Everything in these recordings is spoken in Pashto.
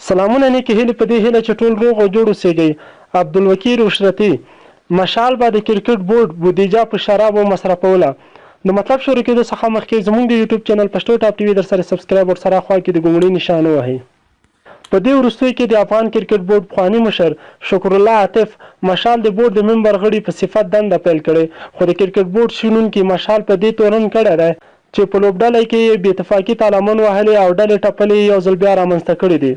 سلامونه نیکې هیلې په دې هیله چې ټول روغ او جوړ اوسېږئ. عبدالوکیل اشرتي مشال به د کرکټ بورډ بودیجه په شرابو مصرفوله. د مطلب شروع کېدو څخه مخکې زموږ د یوټیوب چینل پښتو ټاپ ټي وي در سره سبسکرایب ورسره خوا کې د ګونګړي نشان ووهئ. په دې وروستیو کې د افغان کرکټ بورډ پخواني مشر شکرالله عاطف مشال د بورډ د ممبر غړي په صفت دنده پیل کړې، خو د کرکټ بورډ شنونکي مشال په دې تورن کړی دی چې په لوبډله کې یې بې اتفاقي تالامن وهلې او ډلې ټپلې یو ځل بیا رامنځته کړي دي.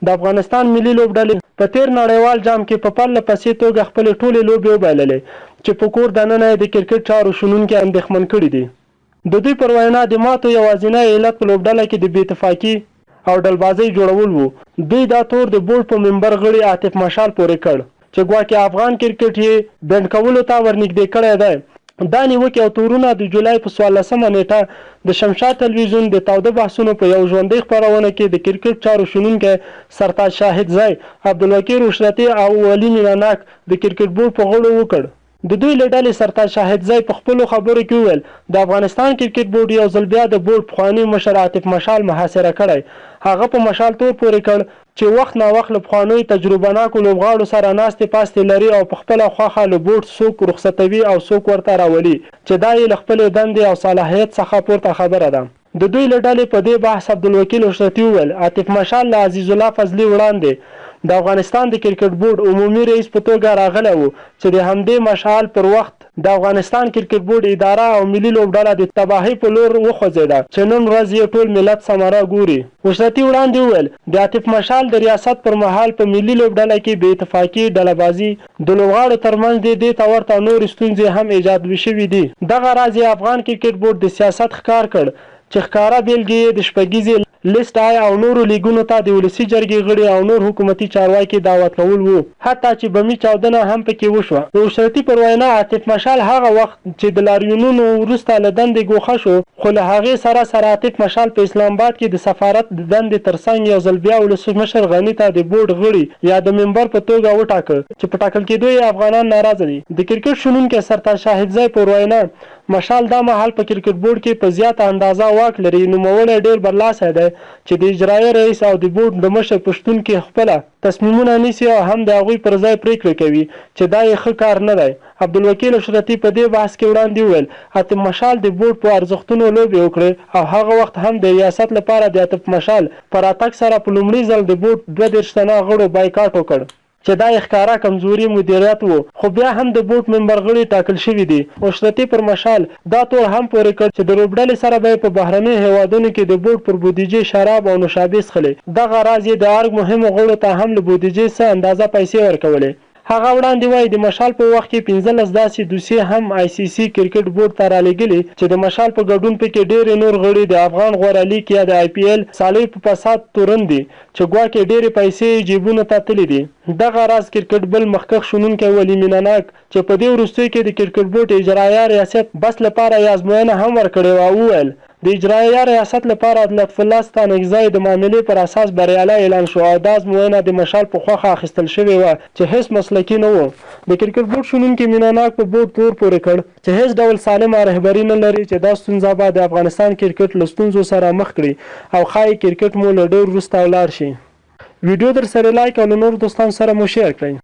د افغانستان ملي لوبډلې په تیر نړیوال جام کې په پرله پسې توګه خپلې ټولې لوبې وبایللې چې په کور دننه یې د کرکټ چارو شنونکي اندېښمن کړي دي. د دوی پر وینا د ماتو یوازینی علت په لوبډله کې د بې اتفاقي او ډلبازۍ جوړول وو. دوی دا تور د بورډ په ممبر غړي عاطف مشال پورې کړ چې ګواکې افغان کرکټ یې بینډ کولو ته ورنږدې کړی دی. دا نیوکې او تورونه د جولای په 14مه نیټه د شمشاد تلویزیون د تاوده بحثونو په یو ژوندۍ خپرونه کې د کرکټ چارو شنونکی سرتاج شاهدزی، عبدالوکیل اشرتي او ولي میناناک د کرکټ بورډ په غړو وکړ. د دوی له ډلې سرتاج شاهدزی په خپلو خبرو کې وویل د افغانستان کرکټ بورډ یو ځل بیا د بورډ پخواني مشر عاطف مشال محاصره کړی. هغه په مشال تور پورې کړ چې وخت ناوخت له پخوانیو تجربه ناکو لوبغاړو سره ناستې پاستې لري او په خپله خوښه له بورډ څوک رخصتوي او څوک ورته راولي چې دا یې له خپلې دندې او صلاحیت څخه پورته خبره ده. د دوی له ډلې په دې بحث عبدالوکیل اشرتي وویل عاطف مشال له عزیز الله فضلي وړاندې د افغانستان د کرکټ بورډ عمومي رئیس په توګه راغلی و چې د همدې مشال پر وخت د افغانستان کرکټ بورډ اداره او ملي لوبډله د تباهۍ په لور وخوځېده چې نن ورځ یې ټول ملت ثمره ګوري. اشرتي وړاندې وویل د عاطف مشال د ریاست پر مهال په ملي لوبډله کې بې اتفاقي ډلهبازي د لوبغاړو ترمنځ دې ته ورته نورې ستونزې هم ایجاد شوي دي. دغه راز یې افغان کرکټ بورډ د سیاست ښکار کړ چې ښکاره بیلګې یې د شپږیزې لیست آی او نورو لیګونو ته د ولسي جرګې غړي او نور حکومتي چارواکي دعوت کول وو، حتی چې بمي چاودنه هم پکې وشوه. د اشرتي پر وینا عاطف مشال هغه وخت چې د لاریونونو وروسته له دندې ګوښه شو، خو له هغې سره عاطف مشال په اسلام آباد کې د سفارت د دندې ترڅنګ یو ځل بیا ولسمشر غني ته د بورډ غړي یا د ممبر په توګه وټاکه چې په ټاکل کېدو یې افغانان ناراضه دي. د کرکټ شنونکی سرتاج شاهدزی پر وینا مشال دا مهال په کرکټ بورډ کې په زیاته اندازه واک لري، نوموړی ډېر برلاسی دی چې د اجرایه رئیس او د بورډ د مشر په شتون کې خپله تصمیمونه نیسي او هم د هغوی پر ځای پریکړې کوي چې دا یې ښه کار نه دی. عبدالوکیل اشرتي په دې بحث کې وړاندې وویل عاطف مشال د بورډ په ارزښتونو لوبې وکړې او هغه وخت هم د ریاست لپاره د عاطف مشال په راتګ سره په لومړي ځل د بورډ 32 تنه غړو بایکاټ وکړ چې دا یې ښکاره کمزوري مدیریت و، خو بیا هم د بورډ ممبر غړي ټاکل شوي دي. اشرتي پر مشال دا تور هم پورې کړ چې د لوبډلې سره به په بهرنیو هیوادونو کې د بورډ پر بودیجې شراب او نوشابې څښلې. دغه راز یې د ارګ مهمو غړو ته هم له بودیجې څخه اندازه پیسې ورکولې. هغه وړاندې وایي د مشال په وخت کې 15 داسې دوسیې هم آی سی سی کرکټ بورډ ته رالېږلي چې د مشال په ګډون پکې ډېرې نور غړي د افغان غوره لیګ یا د آی پی ایل سالیو په فساد تورن دي چې ګواکې ډېرې پیسې جیبونو ته تللي دي. دغه راز کرکټ بل مخکښ شنونکی ولي میناناک چې په دې وروستیو کې د کرکټ بورډ اجرایه ریاست بس لپاره یې ازموینه هم ورکړې وه، وویل د اجرایه ریاست لپاره لطف الله ستانکزی د معاملې پر اساس بریالی اعلان شو او دا ازموینه د مشال په خوښه اخیستل شوې وه چې هیڅ مسلکي نه و. د کرکټ بورډ شنونکي میناناک په بورډ تور پورې کړ چې هیڅ ډول سالمه رهبري نه لري چې دا ستونزه به د افغانستان کرکټ له ستونزو سره مخ کړي او ښایي کرکټ مو له ډېر وروسته ولاړ شي. ویډیو در سره لایک او له نورو دوستانو سره مو شیر کړئ.